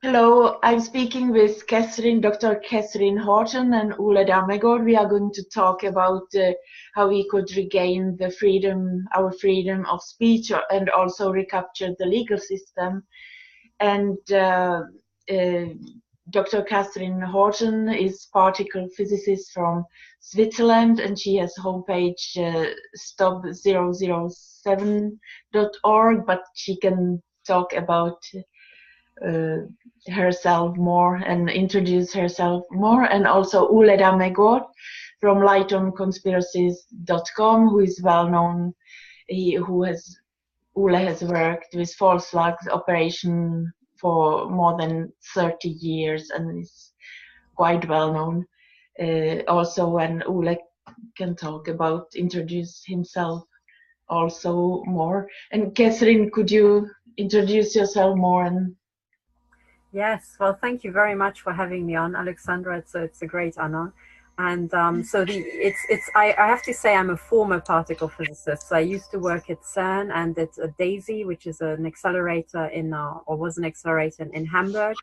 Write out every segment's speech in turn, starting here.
Hello, I'm speaking with Katherine, Dr. Katherine Horton and Ole Dammegård. We are going to talk about how we could regain the freedom, our freedom of speech, and also recapture the legal system. And Dr. Katherine Horton is particle physicist from Switzerland, and she has homepage stop007.org, but she can talk about herself more and introduce herself more. And also Ole Dammegård from lightonconspiracies.com, who is well known. Ole has worked with false flags operation for more than 30 years and is quite well known. Also, when Ole can talk about, introduce himself also more. And Katherine, could you introduce yourself more? And yes, well, thank you very much for having me on, Alexandra. It's a great honor. And I have to say I'm a former particle physicist. So I used to work at CERN and at DAISY, which is an accelerator or was an accelerator in Hamburg.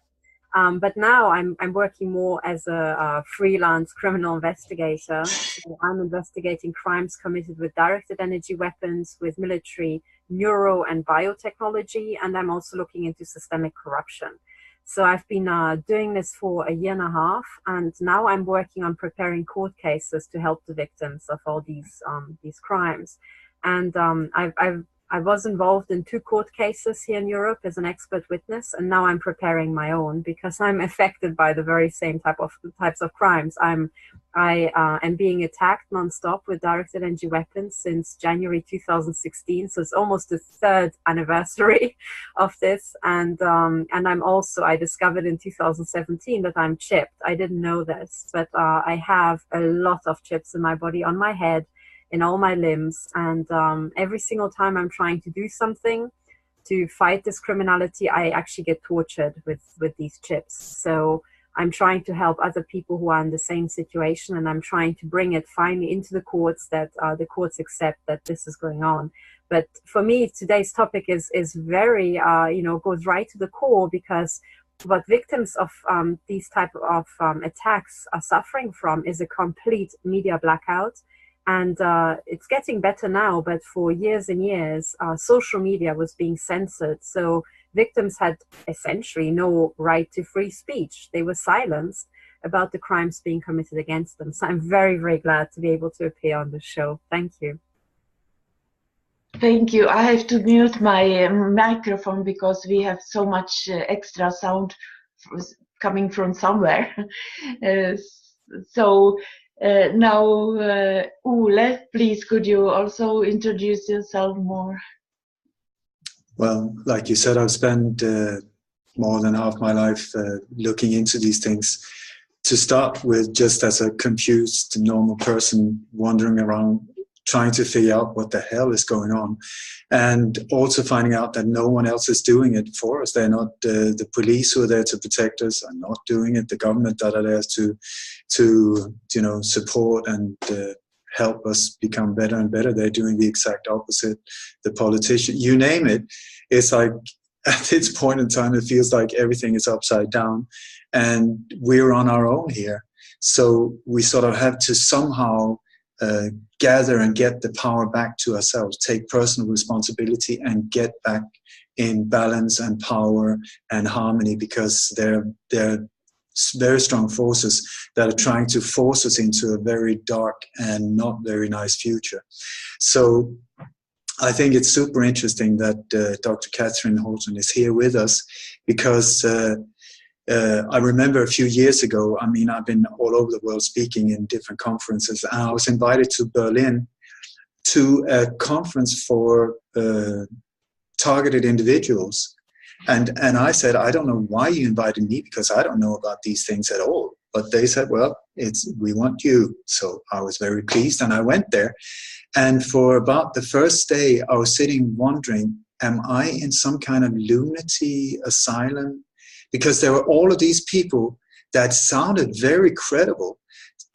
But now I'm working more as a freelance criminal investigator. So I'm investigating crimes committed with directed energy weapons, with military neuro and biotechnology, and I'm also looking into systemic corruption. So I've been doing this for a year and a half, and now I'm working on preparing court cases to help the victims of all these crimes. And I was involved in 2 court cases here in Europe as an expert witness, and now I'm preparing my own because I'm affected by the very same types of crimes. I am being attacked nonstop with directed energy weapons since January 2016, so it's almost the 3rd anniversary of this. And I discovered in 2017 that I'm chipped. I didn't know this, but I have a lot of chips in my body, on my head, in all my limbs, and every single time I'm trying to do something to fight this criminality, I actually get tortured with these chips. So I'm trying to help other people who are in the same situation, and I'm trying to bring it finally into the courts, that the courts accept that this is going on. But for me, today's topic is very, goes right to the core, because what victims of these type of attacks are suffering from is a complete media blackout. And it's getting better now, but for years and years, social media was being censored. So victims had essentially no right to free speech. They were silenced about the crimes being committed against them. So I'm very, very glad to be able to appear on the show. Thank you. thank you. I have to mute my microphone because we have so much extra sound coming from somewhere. Now, Ole, please, could you also introduce yourself more? Well, like you said, I've spent more than half my life looking into these things. To start with, just as a confused, normal person wandering around, trying to figure out what the hell is going on, and also finding out that no one else is doing it for us. They're not the police who are there to protect us are not doing it. The government that are there to support and help us become better and better, they're doing the exact opposite. The politician, you name it, it's like at this point in time it feels like everything is upside down, and we're on our own here. So we sort of have to somehow gather and get the power back to ourselves, take personal responsibility and get back in balance and power and harmony, because they're very strong forces that are trying to force us into a very dark and not very nice future. So I think it's super interesting that Dr. Katherine Horton is here with us, because I remember a few years ago, I mean, I've been all over the world speaking in different conferences, and I was invited to Berlin to a conference for targeted individuals. And I said, I don't know why you invited me, because I don't know about these things at all. But they said, well, we want you. So I was very pleased, and I went there. And for about the first day, I was sitting wondering, am I in some kind of lunacy asylum? Because there were all of these people that sounded very credible,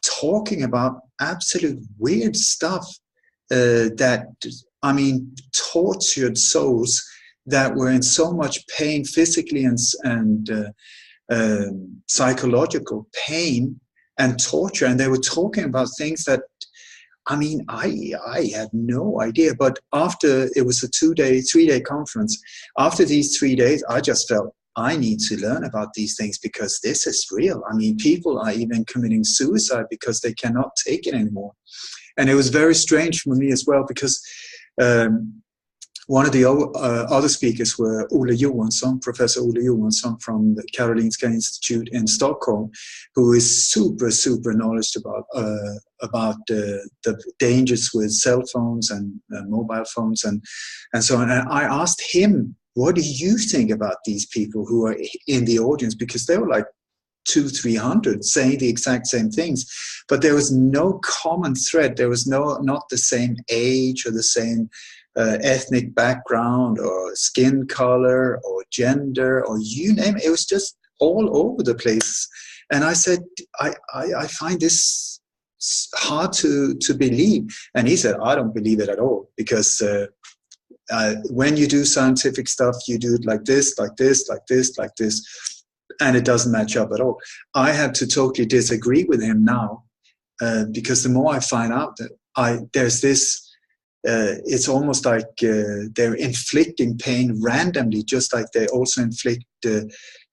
talking about absolute weird stuff that, I mean, tortured souls that were in so much pain, physically and psychological pain and torture, and they were talking about things that, I mean, I had no idea. But after, it was a 3-day conference, after these 3 days, I just felt, I need to learn about these things because this is real. I mean, people are even committing suicide because they cannot take it anymore. And it was very strange for me as well, because one of the other speakers were Ole Johansson, Professor Ole Johansson from the Karolinska Institute in Stockholm, who is super knowledgeable about the dangers with cell phones and mobile phones and so on. And I asked him, what do you think about these people who are in the audience? Because they were like 200-300 saying the exact same things, but there was no common thread. There was not the same age or the same ethnic background or skin color or gender or you name it. It was just all over the place. And I said, I find this hard to believe. And he said, I don't believe it at all, because when you do scientific stuff, you do it like this, like this, like this, like this, and it doesn't match up at all. I had to totally disagree with him now, because the more I find out that there's this, it's almost like they're inflicting pain randomly, just like they also inflict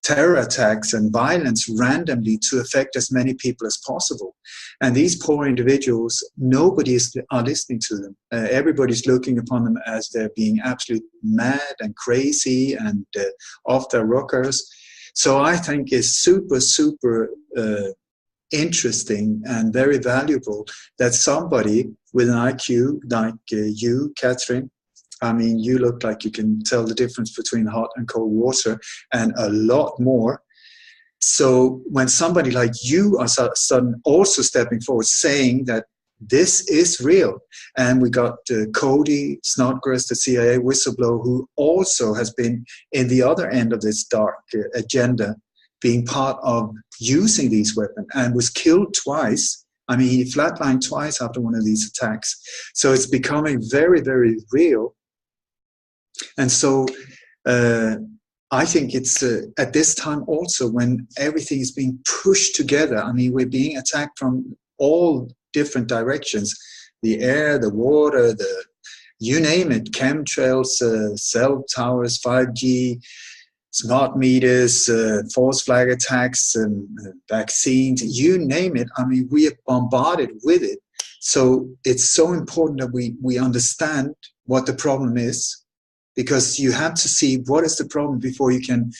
terror attacks and violence randomly to affect as many people as possible. And these poor individuals, nobody is listening to them. Everybody's looking upon them as they're being absolutely mad and crazy and off their rockers. So I think it's super interesting and very valuable that somebody with an IQ like you, Katherine, I mean, you look like you can tell the difference between hot and cold water and a lot more. So when somebody like you are suddenly also stepping forward saying that this is real, and we got Cody Snodgrass, the CIA whistleblower, who also has been in the other end of this dark agenda, being part of using these weapons, and was killed twice. I mean, he flatlined twice after one of these attacks. So it's becoming very real. And so I think it's at this time also when everything is being pushed together. I mean, we're being attacked from all different directions, the air, the water, you name it, chemtrails, cell towers, 5G, smart meters, false flag attacks, vaccines, you name it. I mean, we are bombarded with it. So it's so important that we understand what the problem is, because you have to see what is the problem before you can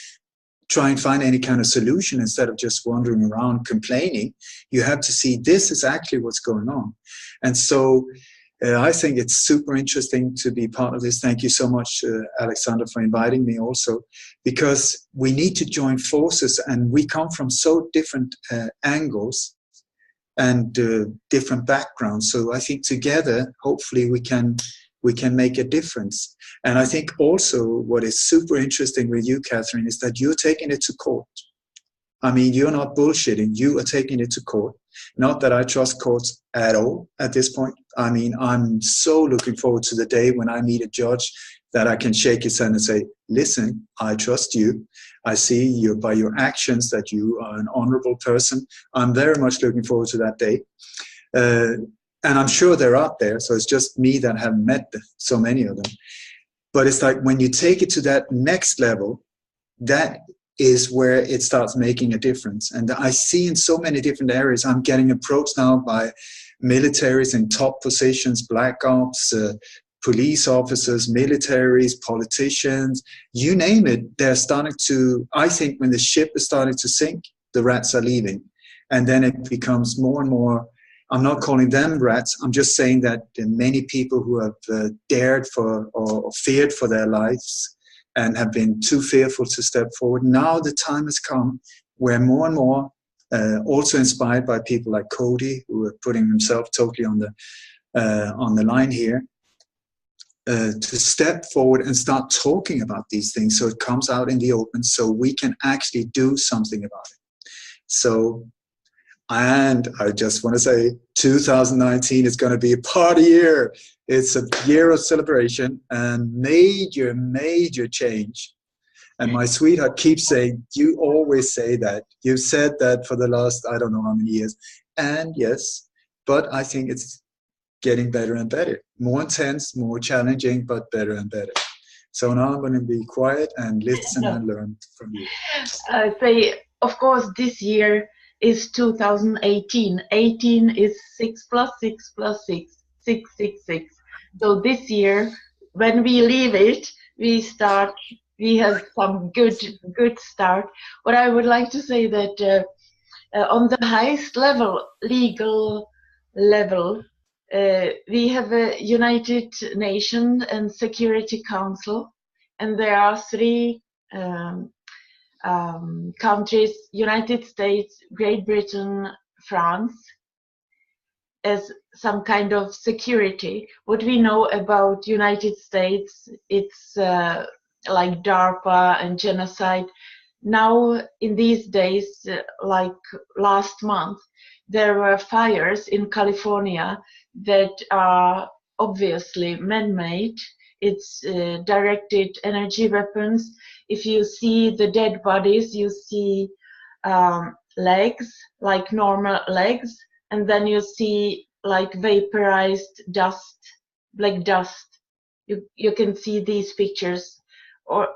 try and find any kind of solution instead of just wandering around complaining. You have to see this is actually what's going on. And so I think it's super interesting to be part of this. Thank you so much, Alexandra, for inviting me also, because we need to join forces, and we come from so different angles and different backgrounds. So I think together, hopefully, we can make a difference. And I think also what is super interesting with you, Katherine, is that you're taking it to court. I mean, you're not bullshitting. You are taking it to court. Not that I trust courts at all at this point. I mean, I'm so looking forward to the day when I meet a judge that I can shake his hand and say, listen, I trust you. I see you by your actions that you are an honorable person. I'm very much looking forward to that day. And I'm sure they're out there. So it's just me that haven't met so many of them. But it's like when you take it to that next level, that is where it starts making a difference. And I see in so many different areas, I'm getting approached now by militaries in top positions, black ops, police officers, militaries, politicians, you name it. They're starting to, I think when the ship is starting to sink, the rats are leaving. And then it becomes more and more, I'm not calling them rats, I'm just saying that many people who have dared for or feared for their lives and have been too fearful to step forward. Now the time has come where more and more, also inspired by people like Cody, who are putting himself totally on the line here, to step forward and start talking about these things so it comes out in the open so we can actually do something about it. So, and I just want to say 2019 is going to be a party year. It's a year of celebration and major change. And my sweetheart keeps saying, you always say that. You've said that for the last, I don't know how many years. And yes, but I think it's getting better and better. More intense, more challenging, but better and better. So now I'm going to be quiet and listen and learn from you. Of course, this year is 2018. 18 is 6 plus 6 plus 6, 666. So this year, when we leave it, we have some good start. What I would like to say that on the highest level, legal level, we have a United Nations and Security Council, and there are three countries: United States, Great Britain, France, as some kind of security. What we know about United States, it's like DARPA and genocide. Now, in these days, like last month, there were fires in California that are obviously man-made. It's directed energy weapons. If you see the dead bodies, you see legs, like normal legs, and then you see like vaporized dust, black dust. You can see these pictures. I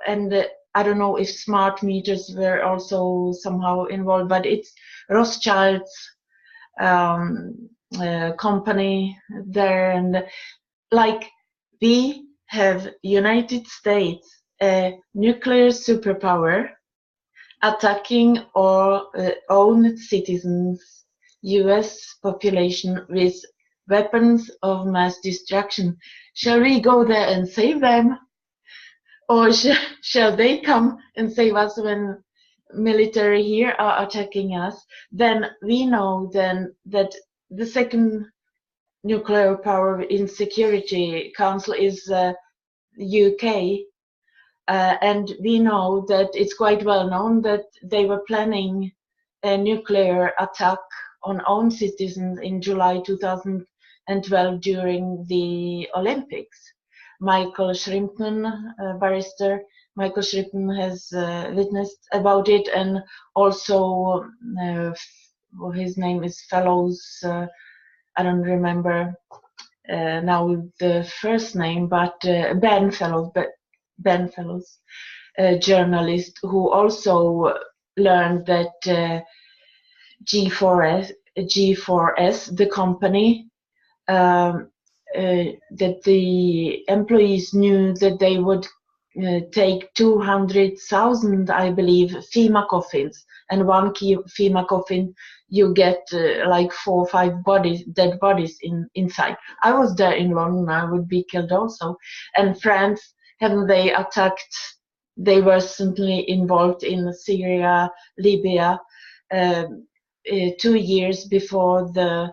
don't know if smart meters were also somehow involved, but it's Rothschild's company there, and like we have United States, a nuclear superpower, attacking our own citizens, US population, with weapons of mass destruction. Shall we go there and save them? Or shall they come and save us when military here are attacking us? Then we know then that the second nuclear power in Security Council is UK, and we know that it's quite well known that they were planning a nuclear attack on own citizens in July 2012 during the Olympics. Michael Shrimpton, barrister Michael Shrimpton, has witnessed about it, and also his name is Fellows, I don't remember now the first name, but Ben Fellows, a journalist who also learned that G4S, the company, that the employees knew that they would take 200,000, I believe, FEMA coffins, and one FEMA coffin you get like 4 or 5 dead bodies inside. I was there in London. I would be killed also. And France, haven't they attacked? They were certainly involved in Syria, Libya, 2 years before the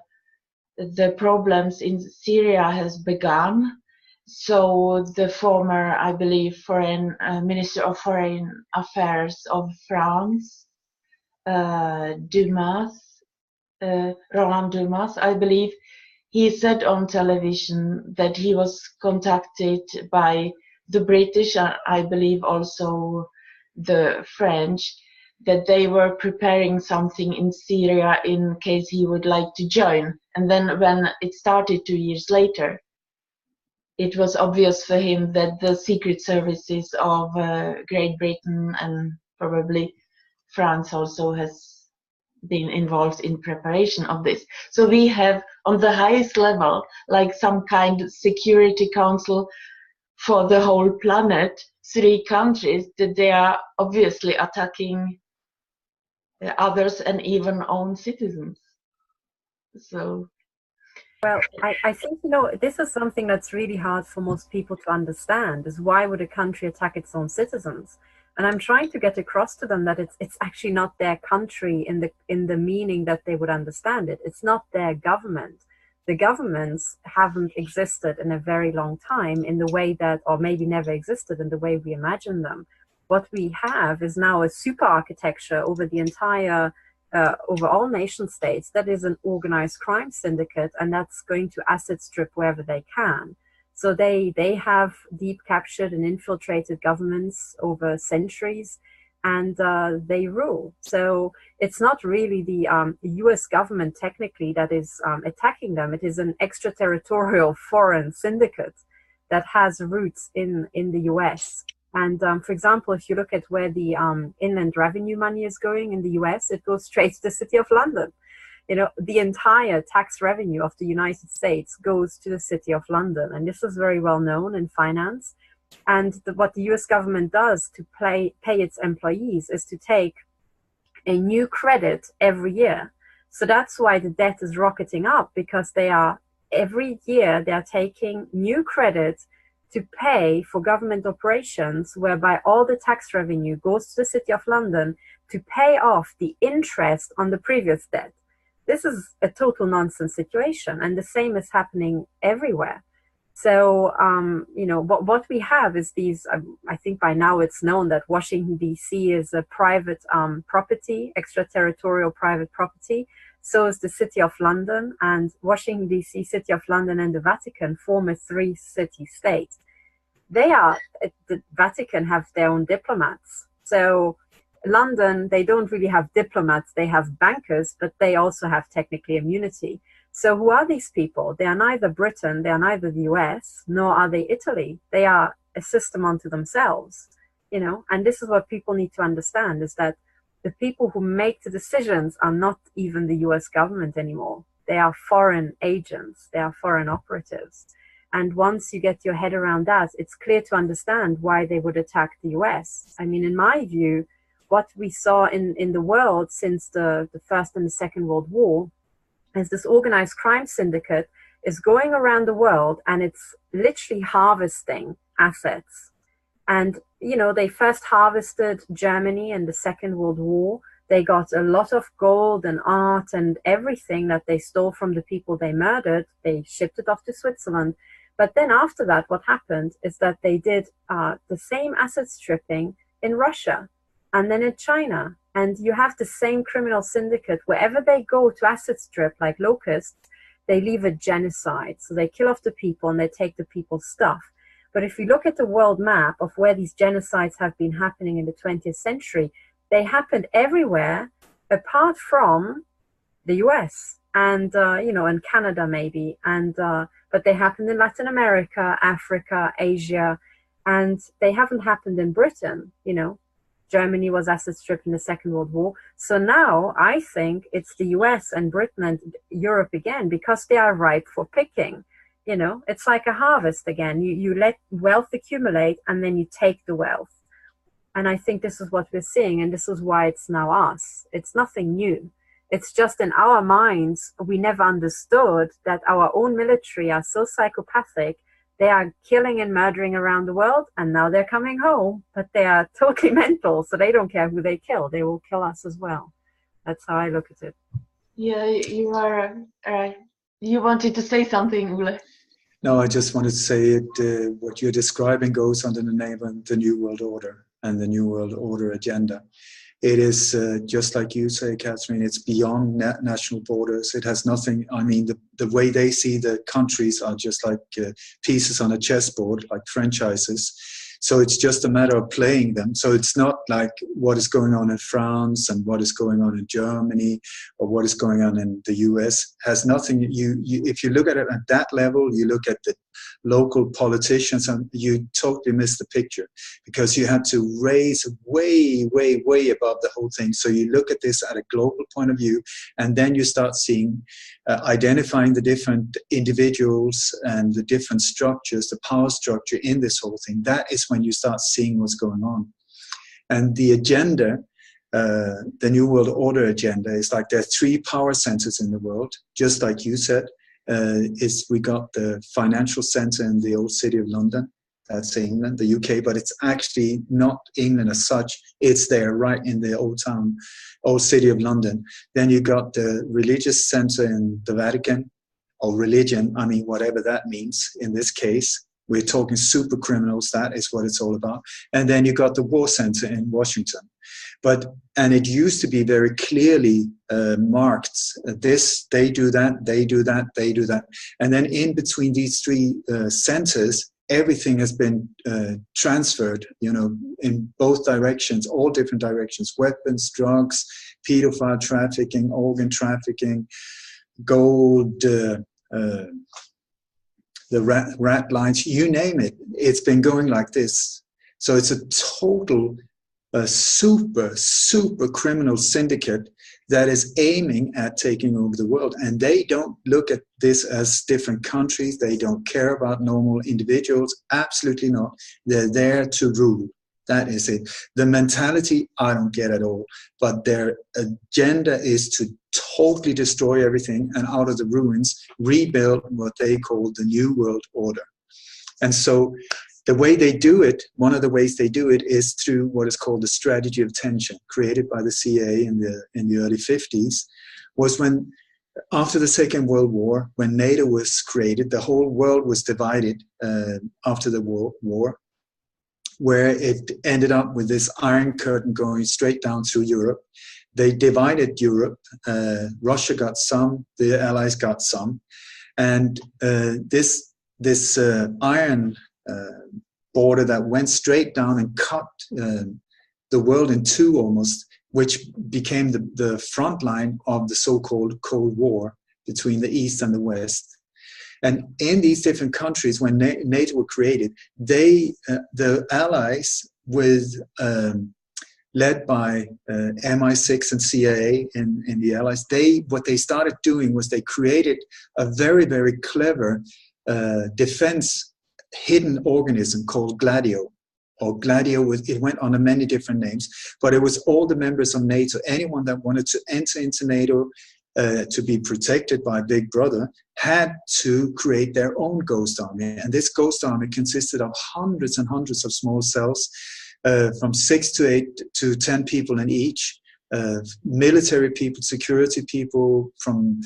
problems in Syria has begun. So the former, I believe, Minister of Foreign Affairs of France, Roland Dumas, I believe, he said on television that he was contacted by the British, and I believe also the French, that they were preparing something in Syria in case he would like to join. And then when it started 2 years later, it was obvious for him that the secret services of Great Britain and probably France also has been involved in preparation of this. So we have on the highest level, like some kind of security council for the whole planet, 3 countries that they are obviously attacking others and even own citizens. So, well, I think, you know, this is something that's really hard for most people to understand, is why would a country attack its own citizens? And I'm trying to get across to them that it's actually not their country in the meaning that they would understand it. It's not their government. The governments haven't existed in a very long time in the way that, or maybe never existed in the way we imagine them. What we have is now a super architecture over the entire, over all nation states, that is an organized crime syndicate, and that's going to asset strip wherever they can. So they have deep captured and infiltrated governments over centuries, and they rule. So it's not really the US government technically that is attacking them. It is an extraterritorial foreign syndicate that has roots in the US. And for example, if you look at where the inland revenue money is going in the US, it goes straight to the City of London. You know, the entire tax revenue of the United States goes to the City of London. And this is very well known in finance. And what the US government does to pay its employees is to take a new credit every year. So that's why the debt is rocketing up, because every year they are taking new credit to pay for government operations, whereby all the tax revenue goes to the City of London to pay off the interest on the previous debt. This is a total nonsense situation, and the same is happening everywhere. So, you know, what we have is these, I think by now it's known that Washington, D.C. is a private property, extraterritorial private property. So is the City of London, and Washington, D.C., City of London, and the Vatican form a three-city state. The Vatican have their own diplomats. So London, they don't really have diplomats, they have bankers, but they also have technically immunity. So who are these people? They are neither Britain, they are neither the US, nor are they Italy. They are a system unto themselves, you know, and this is what people need to understand, is that the people who make the decisions are not even the US government anymore. They are foreign agents, they are foreign operatives. And once you get your head around that, it's clear to understand why they would attack the US. I mean, in my view, what we saw in the world since the First and the Second World War is this organized crime syndicate is going around the world, and it's literally harvesting assets. And, you know, they first harvested Germany in the Second World War. They got a lot of gold and art and everything that they stole from the people they murdered. They shipped it off to Switzerland. But then after that, what happened is that they did the same asset stripping in Russia and then in China. And you have the same criminal syndicate. Wherever they go to asset strip, like locusts, they leave a genocide. So they kill off the people and they take the people's stuff. But if you look at the world map of where these genocides have been happening in the 20th century, they happened everywhere apart from the US and, you know, and Canada maybe. And, but they happened in Latin America, Africa, Asia, and they haven't happened in Britain, you know. Germany was asset stripped in the Second World War. So now I think it's the US and Britain and Europe again, because they are ripe for picking. You know, it's like a harvest again. You let wealth accumulate and then you take the wealth. And I think this is what we're seeing, and this is why it's now us. It's nothing new. It's just in our minds, we never understood that our own military are so psychopathic. They are killing and murdering around the world, and now they're coming home, but they are totally mental, so they don't care who they kill. They will kill us as well. That's how I look at it. Yeah, you are right. You wanted to say something, Ule? No, I just wanted to say what you're describing goes under the name of the New World Order and the New World Order agenda. It is just like you say, Katherine, it's beyond national borders. It has nothing, I mean, the way they see the countries are just like pieces on a chessboard, like franchises. So it's just a matter of playing them. So it's not like what is going on in France and what is going on in Germany or what is going on in the US. Has nothing, if you look at it at that level, you look at the local politicians, and you totally miss the picture, because you had to raise way, way, way above the whole thing. So you look at this at a global point of view, and then you start seeing, identifying the different individuals and the different structures, the power structure in this whole thing. That is when you start seeing what's going on. And the agenda, the New World Order agenda, is like there are 3 power centers in the world, just like you said. We got the financial center in the old city of London, that's England, the UK, but it's actually not England as such. It's there right in the old city of London. Then you got the religious center in the Vatican, or religion, I mean, whatever that means in this case. We're talking super criminals, that is what it's all about. And then you got the war center in Washington. And it used to be very clearly marked. This, they do that, they do that, they do that. And then in between these three centers, everything has been transferred, you know, in both directions, all different directions: weapons, drugs, pedophile trafficking, organ trafficking, gold, the rat lines, you name it. It's been going like this. So it's a total, super criminal syndicate that is aiming at taking over the world. And they don't look at this as different countries. They don't care about normal individuals. Absolutely not. They're there to rule. That is it. The mentality, I don't get at all. But their agenda is to totally destroy everything and out of the ruins rebuild what they call the New World Order. And so the way they do it, one of the ways they do it is through what is called the strategy of tension, created by the CIA in the early 50s, was when, after the Second World War, when NATO was created, the whole world was divided after the war, where it ended up with this iron curtain going straight down through Europe. They divided Europe. Russia got some, the Allies got some. And this iron border that went straight down and cut the world in two almost, which became the front line of the so-called Cold War between the East and the West. And in these different countries, when NATO were created, the Allies, led by MI6 and CIA in the Allies, what they started doing was they created a very, very clever defense hidden organism called GLADIO. Or GLADIO, it went under many different names, but it was all the members of NATO. Anyone that wanted to enter into NATO to be protected by Big Brother had to create their own ghost army. And this ghost army consisted of hundreds and hundreds of small cells, from 6 to 8 to 10 people in each, military people, security people, from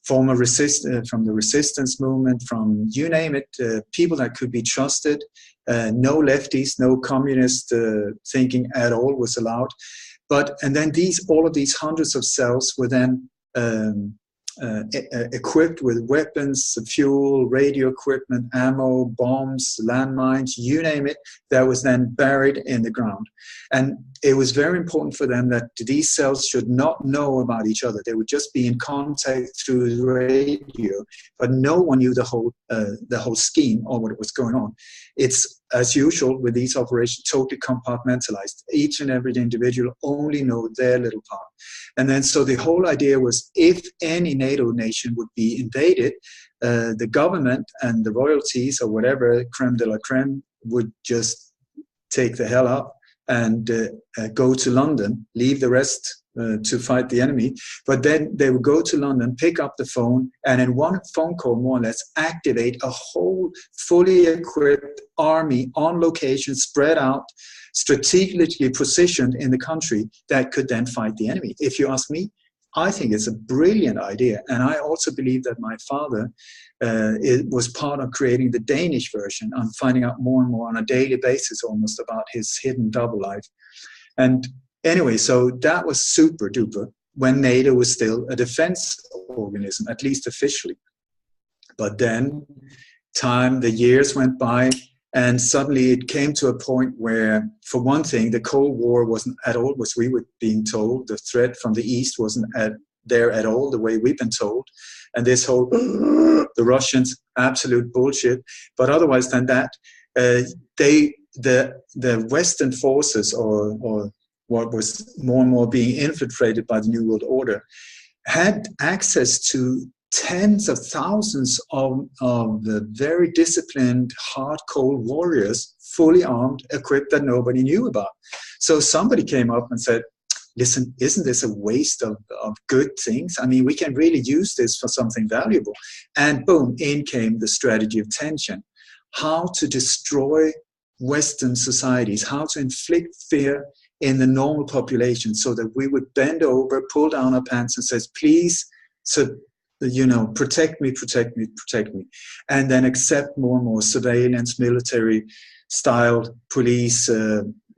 from the resistance movement, from you name it, people that could be trusted. No lefties, no communist thinking at all was allowed. And then all of these hundreds of cells were then equipped with weapons, fuel, radio equipment, ammo, bombs, landmines, you name it, that was then buried in the ground. And it was very important for them that these cells should not know about each other. They would just be in contact through the radio, but no one knew the whole scheme or what was going on. It's, as usual with these operations, totally compartmentalized. Each and every individual only know their little part. And then so the whole idea was, if any NATO nation would be invaded, the government and the royalties or whatever, creme de la creme, would just take the hell up and go to London, leave the rest to fight the enemy. But then they would go to London, pick up the phone, and in one phone call, more or less, activate a whole fully equipped army on location, spread out, strategically positioned in the country, that could then fight the enemy. If you ask me, I think it's a brilliant idea. And I also believe that my father was part of creating the Danish version. I'm finding out more and more on a daily basis almost about his hidden double life. And anyway, so that was super duper when NATO was still a defense organism, at least officially. But then the years went by, and suddenly it came to a point where, for one thing, the Cold War wasn't at all, as we were being told. The threat from the East wasn't there at all, the way we've been told. And this whole, the Russians, absolute bullshit. But otherwise than that, the Western forces, or what was more and more being infiltrated by the New World Order, had access to tens of thousands of the very disciplined, hard-core warriors, fully armed, equipped, that nobody knew about. So somebody came up and said, listen, isn't this a waste of good things? I mean, we can really use this for something valuable. And boom, in came the strategy of tension. How to destroy Western societies, how to inflict fear in the normal population so that we would bend over, pull down our pants and says, please, protect me, protect me, protect me. And then accept more and more surveillance, military style police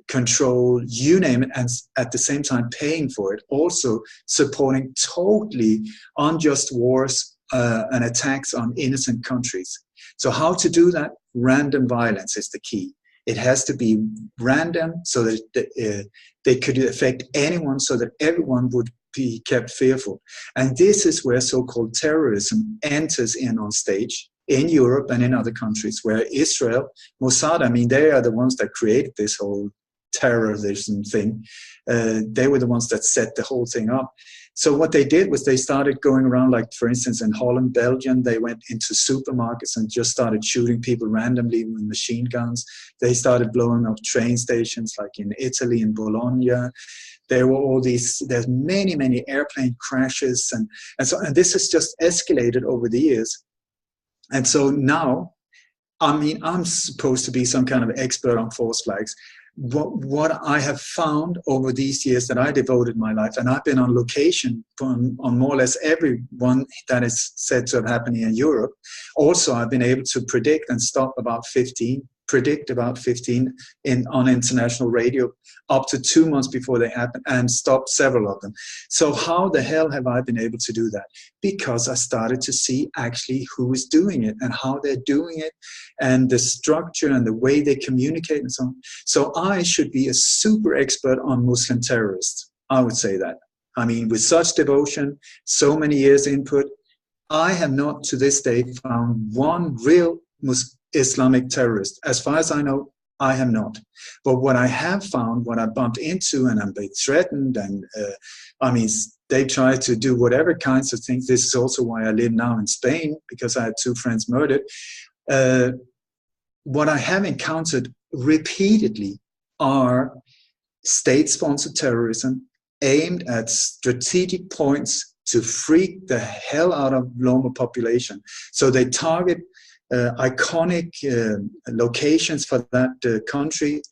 control, you name it, and at the same time paying for it, also supporting totally unjust wars and attacks on innocent countries. So how to do that? Random violence is the key. It has to be random so that they could affect anyone, so that everyone would be kept fearful. And this is where so-called terrorism enters in on stage in Europe and in other countries, where Israel, Mossad, I mean, they are the ones that created this whole terrorism thing. They were the ones that set the whole thing up. So what they did was they started going around, like, for instance, in Holland, Belgium, they went into supermarkets and just started shooting people randomly with machine guns. They started blowing up train stations, like in Italy, in Bologna. There were all these, there's many, many airplane crashes. And this has just escalated over the years. And so now, I mean, I'm supposed to be some kind of expert on false flags. What I have found over these years that I devoted my life, and I've been on location on more or less every one that is said to have happened in Europe. Also, I've been able to predict and stop about 15 on international radio up to 2 months before they happen, and stopped several of them. So how the hell have I been able to do that? Because I started to see actually who is doing it and how they're doing it, and the structure and the way they communicate and so on. So I should be a super expert on Muslim terrorists. I would say that. I mean, with such devotion, so many years input, I have not to this day found one real Islamic terrorist. As far as I know, I have not. But what I have found, what I bumped into, and I'm being threatened, and I mean, they try to do whatever kinds of things. This is also why I live now in Spain, because I had 2 friends murdered. What I have encountered repeatedly are state-sponsored terrorism aimed at strategic points to freak the hell out of normal population. So they target iconic locations for that country,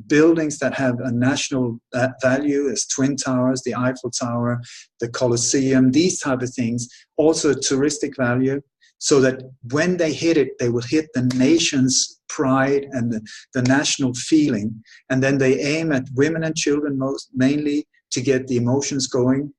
buildings that have a national value, as Twin Towers, the Eiffel Tower, the Colosseum, these type of things, also touristic value, so that when they hit it, they will hit the nation's pride and the national feeling. And then they aim at women and children mainly to get the emotions going,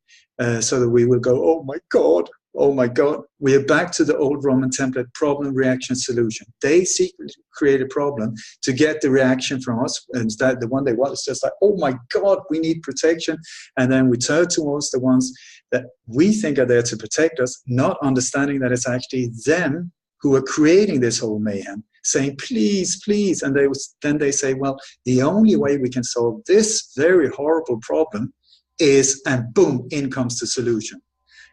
so that we will go, oh my God, oh my God, we are back to the old Roman template, problem, reaction, solution. They secretly create a problem to get the reaction from us. And that the one they want is just like, oh my God, we need protection. And then we turn towards the ones that we think are there to protect us, not understanding that it's actually them who are creating this whole mayhem, saying, please, please. And then they say, well, the only way we can solve this very horrible problem is, and boom, in comes the solution.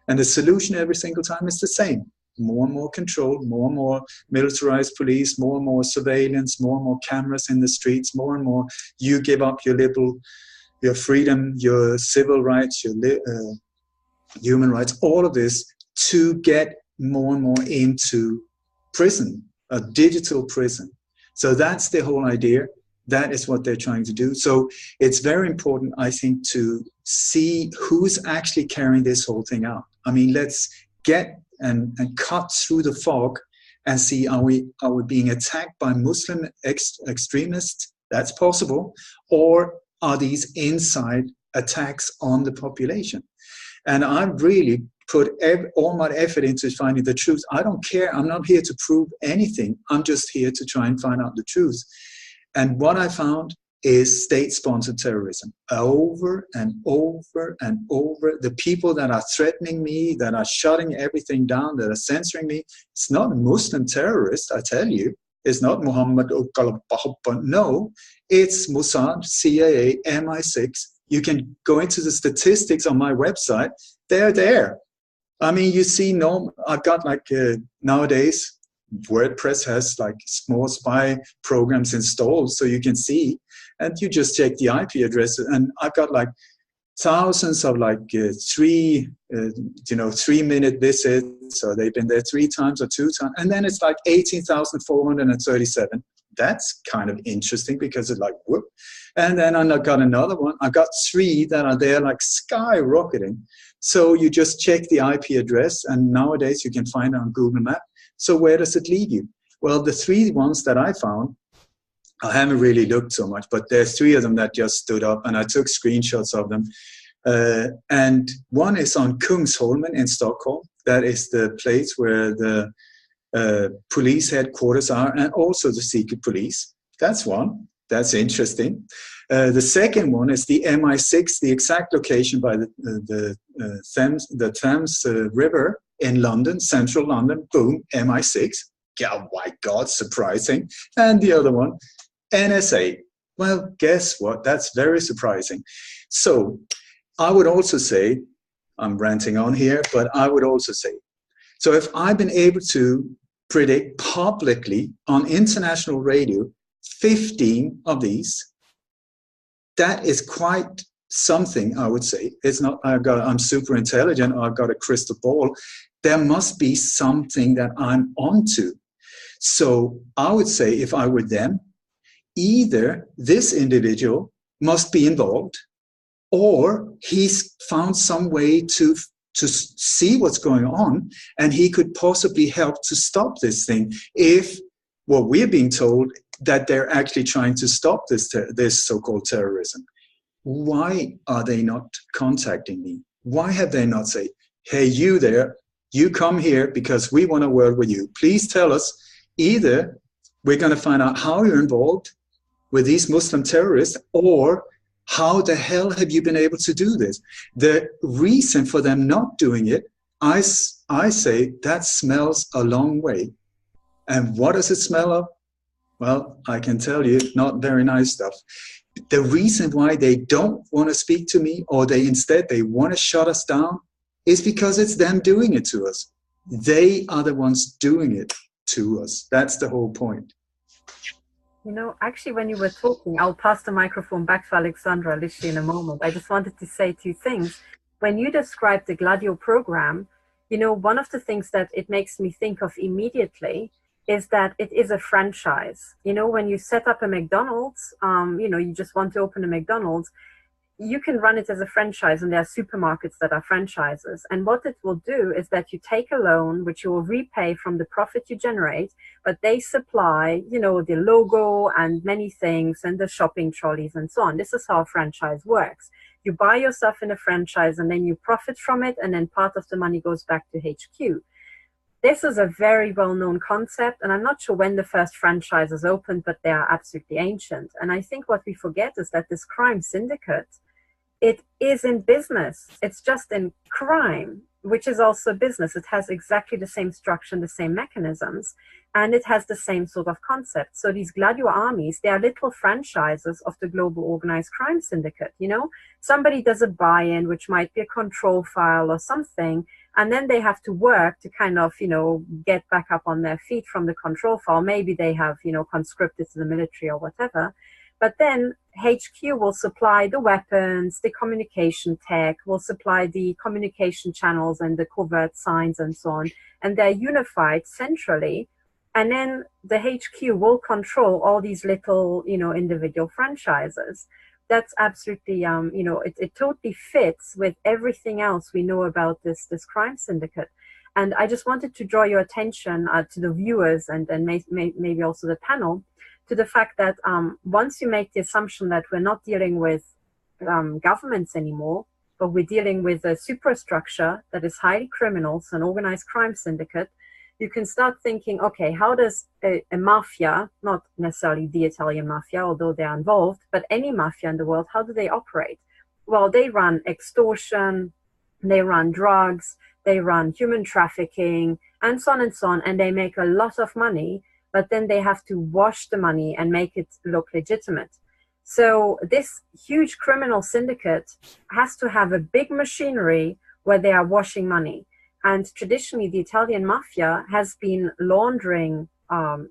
And the solution every single time is the same. More and more control, more and more militarized police, more and more surveillance, more and more cameras in the streets, more and more you give up your freedom, your civil rights, your human rights, all of this to get more and more into prison, a digital prison. So that's the whole idea. That is what they're trying to do. So it's very important, I think, to see who's actually carrying this whole thing out. I mean, let's get and cut through the fog and see, are we being attacked by Muslim extremists? That's possible. Or are these inside attacks on the population? And I've really put all my effort into finding the truth. I don't care. I'm not here to prove anything. I'm just here to try and find out the truth. And what I found is state-sponsored terrorism. Over and over and over. The people that are threatening me, that are shutting everything down, that are censoring me, it's not a Muslim terrorist, I tell you. It's not Muhammad al-Qalam. No, it's Mossad, CIA, MI6. You can go into the statistics on my website. They're there. I mean, you see, I've got like nowadays, WordPress has like small spy programs installed, so you can see, and you just check the IP address, and I've got like thousands of like 3-minute visits, so they've been there 3 times or 2 times, and then it's like 18,437. That's kind of interesting because it's like whoop, and then I've got another one. I've got 3 that are there like skyrocketing. So you just check the IP address, and nowadays you can find it on Google Maps. So where does it lead you? Well, the 3 ones that I found I haven't really looked so much, but there's 3 of them that just stood up, and I took screenshots of them. And one is on Kungsholmen in Stockholm. That is the place where the police headquarters are, and also the secret police. That's one. That's interesting. The second one is the MI6, the exact location by the Thames River in London, central London. Boom, MI6. Oh my God, surprising. And the other one, NSA. Well, guess what? That's very surprising. So I would also say, I'm ranting on here, but I would also say, so if I've been able to predict publicly on international radio 15 of these, that is quite something, I would say. It's not, I'm super intelligent, or I've got a crystal ball. There must be something that I'm onto. So I would say, if I were them, either this individual must be involved, or he's found some way to see what's going on, and he could possibly help to stop this thing. If what we're being told that they're actually trying to stop this so-called terrorism, why are they not contacting me? Why have they not said, hey, you there, you come here because we want to work with you. Please tell us, either we're going to find out how you're involved with these Muslim terrorists, or how the hell have you been able to do this? The reason for them not doing it, I say that smells a long way. And what does it smell of? Well, I can tell you, not very nice stuff. The reason why they don't want to speak to me, or they want to shut us down, is because it's them doing it to us. They are the ones doing it to us. That's the whole point. You know, actually, when you were talking, I'll pass the microphone back to Alexandra literally in a moment. I just wanted to say 2 things. When you described the GLADIO program, you know, one of the things that it makes me think of immediately is that it is a franchise. You know, when you set up a McDonald's, you know, you just want to open a McDonald's, you can run it as a franchise, and there are supermarkets that are franchises. And what it will do is that you take a loan, which you will repay from the profit you generate, but they supply, you know, the logo and many things and the shopping trolleys and so on. This is how a franchise works. You buy yourself in a franchise, and then you profit from it, and then part of the money goes back to HQ. This is a very well-known concept, and I'm not sure when the first franchises opened, but they are absolutely ancient. And I think what we forget is that this crime syndicate, it is in business. It's just in crime, which is also business. It has exactly the same structure and the same mechanisms, and it has the same sort of concept. So these GLADIO armies, they are little franchises of the global organized crime syndicate. You know, somebody does a buy-in, which might be a control file or something, and then they have to work to kind of, you know, get back up on their feet from the control file. Maybe they have, you know, conscripted to the military or whatever. But then HQ will supply the weapons, the communication tech, will supply the communication channels and the covert signs and so on. And they're unified centrally. And then the HQ will control all these little, you know, individual franchises. That's absolutely, you know, it totally fits with everything else we know about this crime syndicate. And I just wanted to draw your attention to the viewers and maybe also the panel, to the fact that once you make the assumption that we're not dealing with governments anymore, but we're dealing with a superstructure that is highly criminal, so an organized crime syndicate, you can start thinking, okay, how does a mafia, not necessarily the Italian mafia, although they're involved, but any mafia in the world, how do they operate? Well, they run extortion, they run drugs, they run human trafficking, and so on, and they make a lot of money, but then they have to wash the money and make it look legitimate. So this huge criminal syndicate has to have a big machinery where they are washing money. And traditionally, the Italian mafia has been laundering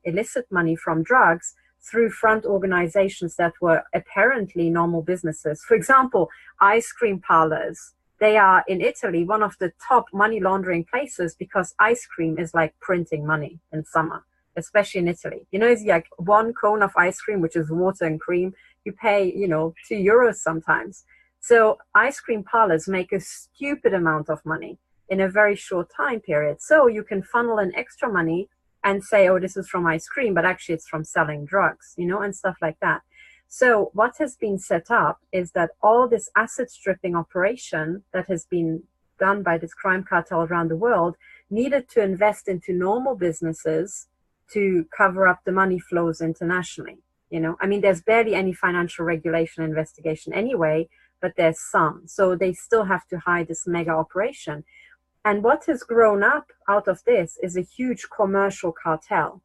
illicit money from drugs through front organizations that were apparently normal businesses. For example, ice cream parlors. They are in Italy one of the top money laundering places because ice cream is like printing money in summer, especially in Italy. You know, it's like 1 cone of ice cream, which is water and cream. You pay, you know, €2 sometimes. So ice cream parlors make a stupid amount of money in a very short time period. So you can funnel in extra money and say, oh, this is from ice cream, but actually it's from selling drugs, you know, and stuff like that. So what has been set up is that all this asset stripping operation that has been done by this crime cartel around the world needed to invest into normal businesses to cover up the money flows internationally. You know, I mean, there's barely any financial regulation investigation anyway, but there's some. So they still have to hide this mega operation. And what has grown up out of this is a huge commercial cartel,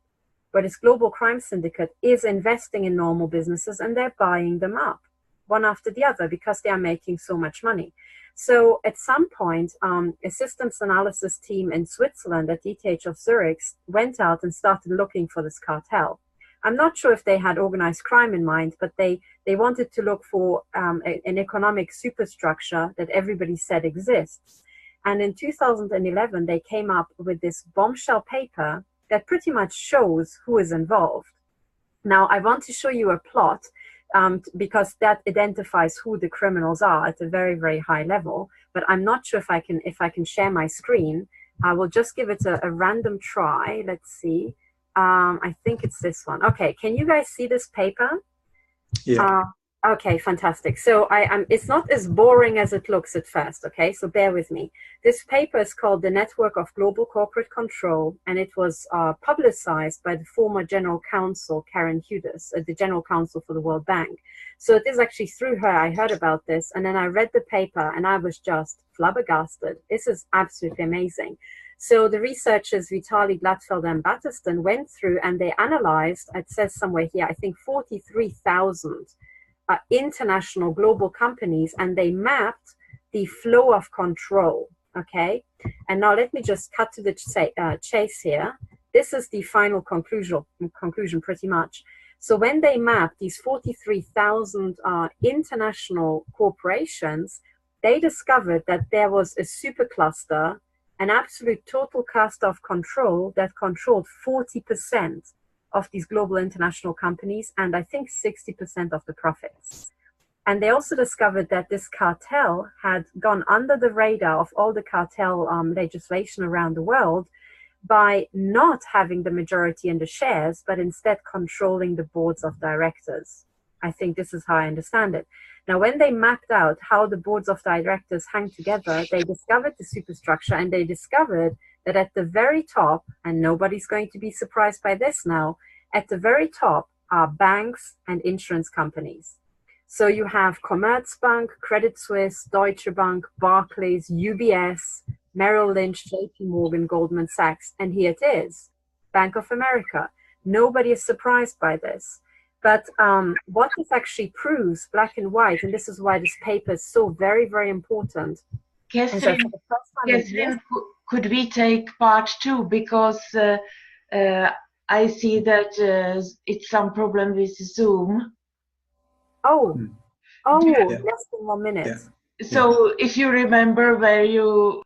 where this global crime syndicate is investing in normal businesses and they're buying them up one after the other because they are making so much money. So at some point, a systems analysis team in Switzerland at ETH of Zurich went out and started looking for this cartel. I'm not sure if they had organized crime in mind, but they wanted to look for an economic superstructure that everybody said exists. And in 2011, they came up with this bombshell paper that pretty much shows who is involved. Now, I want to show you a plot because that identifies who the criminals are at a very, very high level. But I'm not sure if I can share my screen. I will just give it a random try. Let's see. I think it's this one. Okay, can you guys see this paper? Yeah. Okay, fantastic. So it's not as boring as it looks at first, okay? So bear with me. This paper is called The Network of Global Corporate Control, and it was publicized by the former General Counsel, Karen Hudis, the General Counsel for the World Bank. So it is actually through her I heard about this, and then I read the paper, and I was just flabbergasted. This is absolutely amazing. So the researchers Vitali, Gladfeld, and Battiston went through, and they analyzed, it says somewhere here, I think 43,000 international global companies, and they mapped the flow of control. Okay, and now let me just cut to the chase here. This is the final conclusion pretty much. So when they mapped these 43,000 international corporations, they discovered that there was a supercluster, an absolute total cluster of control that controlled 40% of these global international companies, and I think 60% of the profits. And they also discovered that this cartel had gone under the radar of all the cartel legislation around the world by not having the majority in the shares, but instead controlling the boards of directors. I think this is how I understand it. Now, when they mapped out how the boards of directors hang together, they discovered the superstructure, and they discovered that at the very top, and nobody's going to be surprised by this now, at the very top are banks and insurance companies. So you have Commerzbank, Credit Suisse, Deutsche Bank, Barclays, UBS, Merrill Lynch, JP Morgan, Goldman Sachs, and here it is, Bank of America. Nobody is surprised by this. But what this actually proves, black and white, and this is why this paper is so very, very important. Katherine, could we take part 2? Because I see that it's some problem with Zoom. Oh, less than 1 minute. Yeah. So if you remember where you